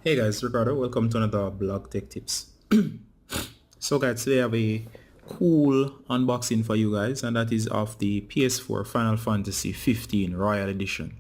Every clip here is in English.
Hey guys, Ricardo. Welcome to another Blog Tech Tips. So guys, today I have a cool unboxing for you guys, and that is of the PS4 Final Fantasy 15 Royal Edition.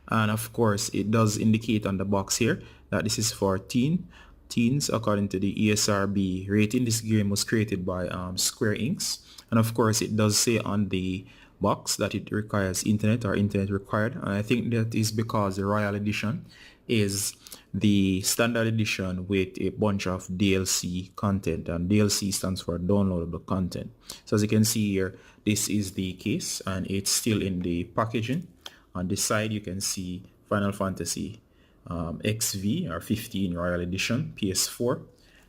And of course, it does indicate on the box here that this is for teens according to the ESRB rating. This game was created by Square Inc. And of course, it does say on the box that it requires internet or internet required, and I think that is because the Royal Edition is the standard edition with a bunch of DLC content, and DLC stands for downloadable content. So as you can see here, this is the case and it's still in the packaging. On this side you can see Final Fantasy XV or 15 Royal Edition PS4,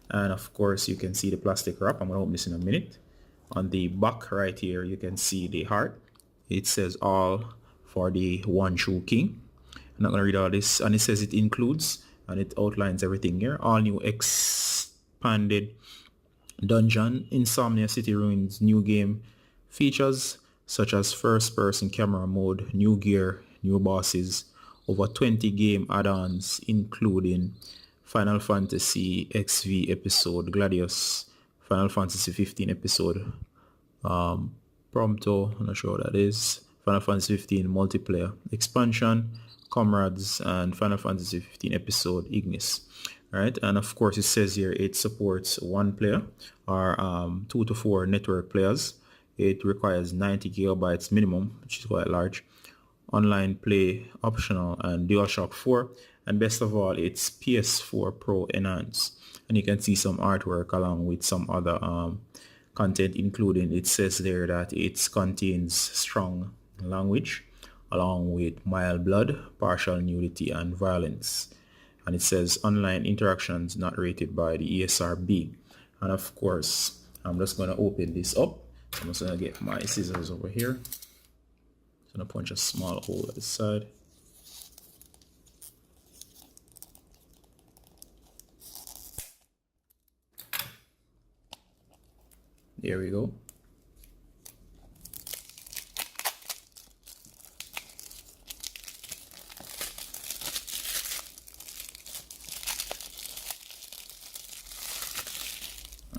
and of course you can see the plastic wrap. I'm going to open this in a minute. On the back right here you can see the heart. It says all for the one true king. I'm not going to read all this, and it says it includes, and it outlines everything here. All new expanded dungeon, Insomnia City Ruins, new game features such as first person camera mode, new gear, new bosses, over 20 game add-ons including Final Fantasy XV episode Gladius, Final Fantasy 15 episode Prompto, I'm not sure what that is, Final Fantasy 15 multiplayer expansion, Comrades, and Final Fantasy 15 episode Ignis. Right, and of course it says here it supports one player or 2 to 4 network players. It requires 90 gigabytes minimum, which is quite large. Online play optional, and DualShock 4, and best of all, it's PS4 Pro enhanced. And you can see some artwork along with some other content, including, it says there that it contains strong language along with mild blood, partial nudity, and violence. And it says online interactions not rated by the ESRB. And of course, I'm just going to open this up. I'm just going to get my scissors over here. I'm going to punch a small hole at the side. There we go.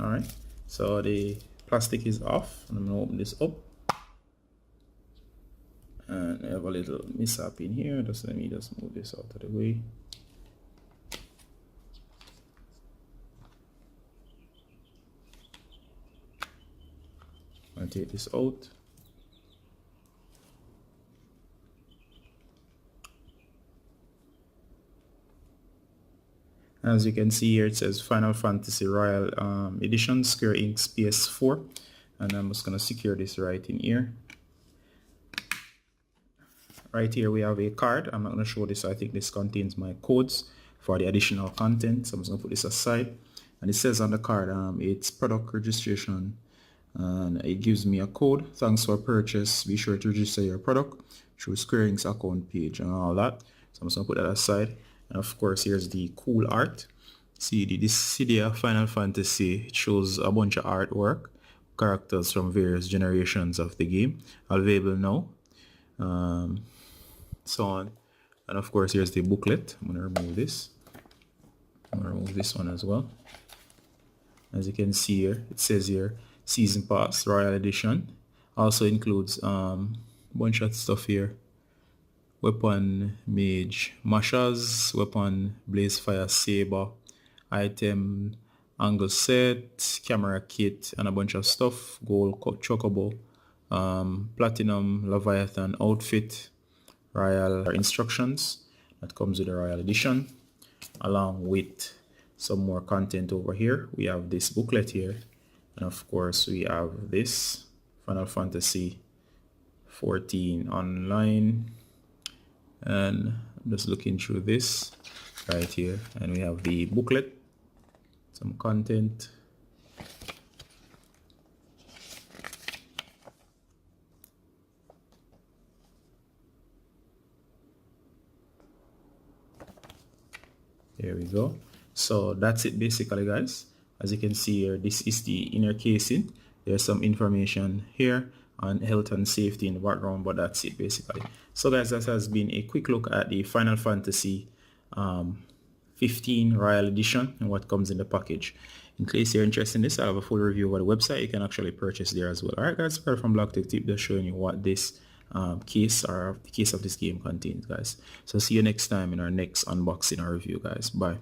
All right, so the plastic is off, and I'm going to open this up. And I have a little mishap in here. Just let me just move this out of the way. I'll take this out. As you can see here, it says Final Fantasy Royal Edition, Square Inc. PS4. And I'm just going to secure this right in here. Right here we have a card. I'm not going to show this. I think this contains my codes for the additional content. So I'm just going to put this aside. And it says on the card, it's product registration. And it gives me a code. Thanks for purchase. Be sure to register your product through Square Inc.'s account page and all that. So I'm just going to put that aside. And of course, here's the cool art. See this Cydia Final Fantasy. It shows a bunch of artwork, characters from various generations of the game available now. So on. And of course, here's the booklet. I'm going to remove this. I'm going to remove this one as well. As you can see here, it says here Season Pass Royal Edition. Also includes a bunch of stuff here. Weapon Mage Mashers, Weapon Blaze Fire Saber, Item Angle Set, Camera Kit, and a bunch of stuff. Gold Chocobo, Platinum Leviathan Outfit, Royal Instructions that comes with the Royal Edition, along with some more content over here. We have this booklet here, and of course we have this Final Fantasy 14 online. And I'm just looking through this right here, and we have the booklet, some content, there we go. So that's it basically, guys. As you can see here, this is the inner casing. There's some information here on health and safety in the background, but that's it basically. So guys, that has been a quick look at the Final Fantasy 15 Royal Edition and what comes in the package. In case you're interested in this, I have a full review over the website. You can actually purchase there as well. Alright guys, from Block Tech Tip, just showing you what this case or the case of this game contains, guys. So see you next time in our next unboxing or review, guys. Bye.